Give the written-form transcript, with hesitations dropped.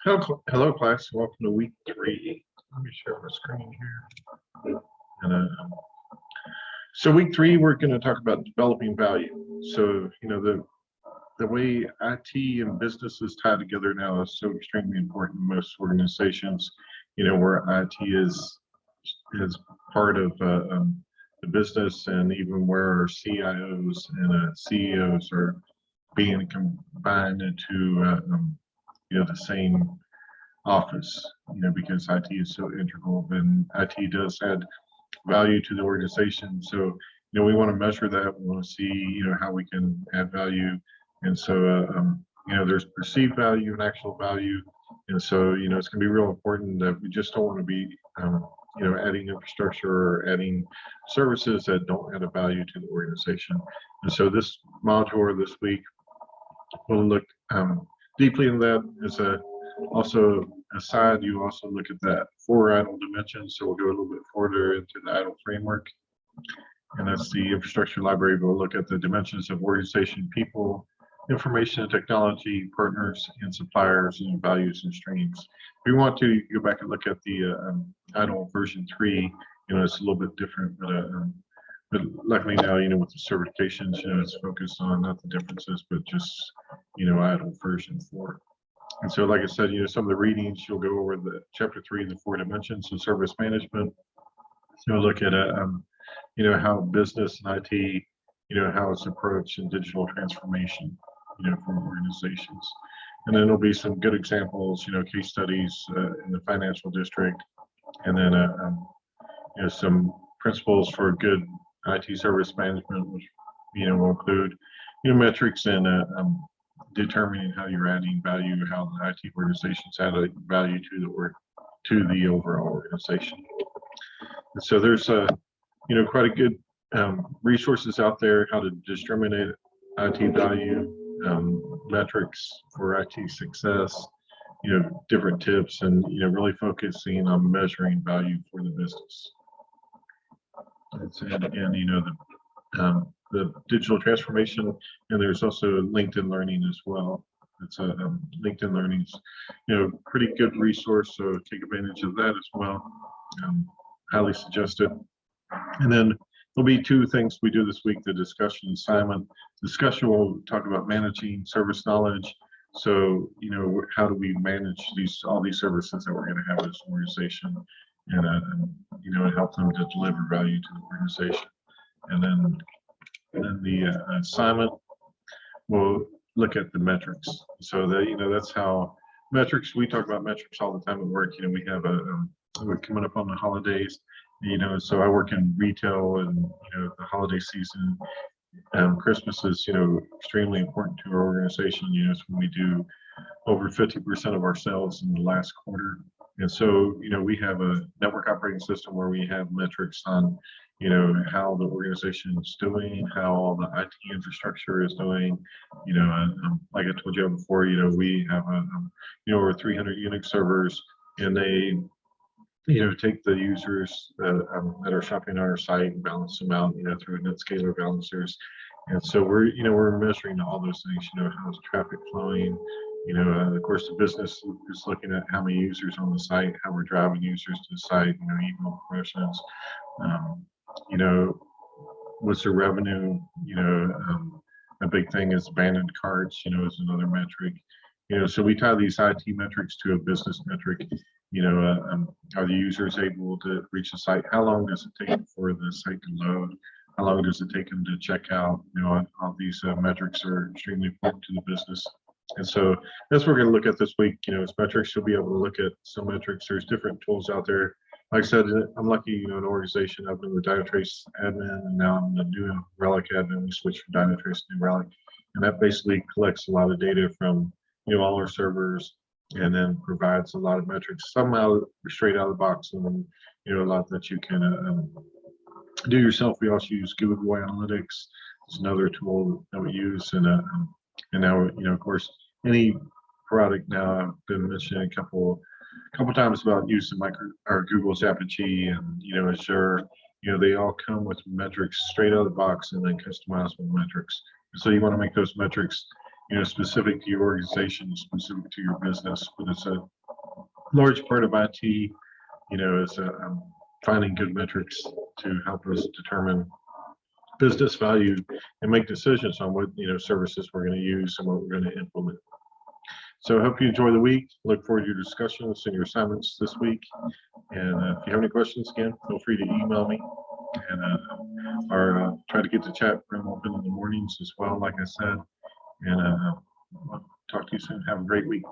Hello, class. Welcome to week 3. Let me share my screen here. And so week 3, we're going to talk about developing value. So the way IT and businesses tie together now is so extremely important in most organizations. Where IT is part of the business, and even where our CIOs and CEOs are being combined into the same office, because IT is so integral, and IT does add value to the organization. So, we want to measure that. We want to see, how we can add value. And so, there's perceived value and actual value. And so, it's going to be real important that we just don't want to be, adding infrastructure or adding services that don't add a value to the organization. And so this module this week, we'll look deeply in that. As also aside, you also look at that 4 IDLE dimensions. So we'll go a little bit further into the IDLE framework. And that's the infrastructure library. We'll look at the dimensions of organization, people, information and technology, partners and suppliers, and values and streams. If we want to go back and look at the IDLE version 3, it's a little bit different, but luckily now, with the certifications, it's focused on not the differences, but just, IDLE version 4. And so, like I said, some of the readings, you'll go over the chapter 3, the 4 dimensions of service management. So look at, how business and IT, how it's approached in digital transformation, from organizations. And then there'll be some good examples, case studies in the financial district, and then, some principles for good IT service management, which, will include, metrics and determining how you're adding value, how the IT organizations add value to the overall organization. And so there's quite a good resources out there, how to discriminate IT value, metrics for IT success, different tips, and really focusing on measuring value for the business. And again, the digital transformation, and there's also LinkedIn Learning as well. It's a LinkedIn Learning's, pretty good resource, so take advantage of that as well. Highly suggested. And then there'll be 2 things we do this week: the discussion assignment. Discussion will talk about managing service knowledge. So, how do we manage all these services that we're going to have as an organization, and help them to deliver value to the organization. And then the assignment will look at the metrics. So that that's how metrics. We talk about metrics all the time at work. We have we're coming up on the holidays. So I work in retail, and the holiday season, Christmas is extremely important to our organization. It's when we do over 50% of our sales in the last quarter. And so we have a network operating system where we have metrics on how the organization is doing, how all the IT infrastructure is doing. Like I told you before, we have over 300 Unix servers, and they take the users that are shopping on our site and balance them out, through NetScaler balancers. And so we're measuring all those things, how's traffic flowing, of course, the business is looking at how many users on the site, how we're driving users to the site, email promotions, what's the revenue, a big thing is abandoned carts, is another metric. So we tie these IT metrics to a business metric. Are the users able to reach the site? How long does it take for the site to load? How long does it take them to check out? All these metrics are extremely important to the business. And so that's what we're going to look at this week. As metrics, you'll be able to look at some metrics. There's different tools out there. Like I said, I'm lucky, an organization. I've been with Dynatrace admin, and now I'm doing Relic admin. We switched from Dynatrace to Relic, and that basically collects a lot of data from all our servers, and then provides a lot of metrics. Some straight out of the box, and then a lot that you can do yourself. We also use Google Analytics. It's another tool that we use, and now of course any product now. I've been mentioning a couple times about using Google's Apigee and Azure. They all come with metrics straight out of the box, and then customizable metrics. So you want to make those metrics specific to your organization, specific to your business, but it's a large part of IT, is finding good metrics to help us determine business value and make decisions on what, services we're going to use and what we're going to implement. So I hope you enjoy the week. Look forward to your discussions and your assignments this week. And if you have any questions, again, feel free to email me. And or try to get the chat room open in the mornings as well, like I said. And I'll talk to you soon. Have a great week.